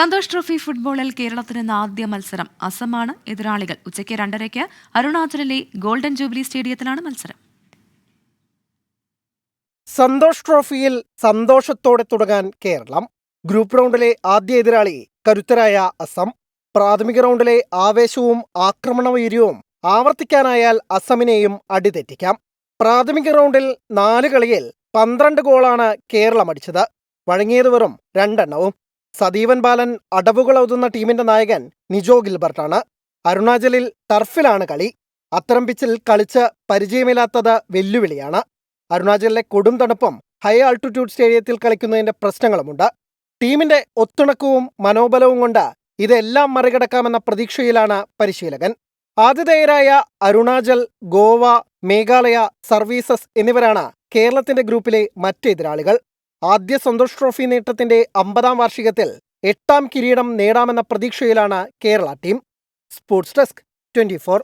Santhosh trophy ഫുട്ബോളിൽ കേരളത്തിന് ഇന്ന് ആദ്യ മത്സരം. അസമാണ് എതിരാളികൾ. ഉച്ചയ്ക്ക് 2:30 അരുണാചലിലെ ഗോൾഡൻ ജൂബിലി സ്റ്റേഡിയത്തിലാണ് മത്സരം. സന്തോഷ് ട്രോഫിയിൽ സന്തോഷത്തോടെ തുടങ്ങാൻ കേരളം. ഗ്രൂപ്പ് റൗണ്ടിലെ ആദ്യ എതിരാളി കരുത്തരായ അസം. പ്രാഥമിക റൗണ്ടിലെ ആവേശവും ആക്രമണവീര്യവും ആവർത്തിക്കാനായാൽ അസമിനെയും അടിതെറ്റിക്കാം. പ്രാഥമിക റൗണ്ടിൽ 4 കളിയിൽ 12 ഗോളാണ് കേരളം അടിച്ചത്. വഴങ്ങിയത് വെറും 2 എണ്ണവും. സദീവൻ ബാലൻ അടവുകളൊതുന്ന ടീമിന്റെ നായകൻ നിജോ ഗിൽബർട്ടാണ്. അരുണാചലിൽ ടർഫിലാണ് കളി. അത്തരം പിച്ചിൽ കളിച്ച് പരിചയമില്ലാത്തത് വെല്ലുവിളിയാണ്. അരുണാചലിലെ കൊടും തണുപ്പും ഹൈ ആൾട്ടിറ്റ്യൂഡ് സ്റ്റേഡിയത്തിൽ കളിക്കുന്നതിന്റെ പ്രശ്നങ്ങളുമുണ്ട്. ടീമിന്റെ ഒത്തിണക്കവും മനോബലവും കൊണ്ട് ഇതെല്ലാം മറികടക്കാമെന്ന പ്രതീക്ഷയിലാണ് പരിശീലകൻ. ആതിഥേയരായ അരുണാചൽ, ഗോവ, മേഘാലയ, സർവീസസ് എന്നിവരാണ് കേരളത്തിന്റെ ഗ്രൂപ്പിലെ മറ്റെതിരാളികൾ. ആദ്യ സന്തോഷ് ട്രോഫി നേട്ടത്തിന്റെ 50ാം വാർഷികത്തിൽ 8ാം കിരീടം നേടാമെന്ന പ്രതീക്ഷയിലാണ് കേരള ടീം. Sports desk 24.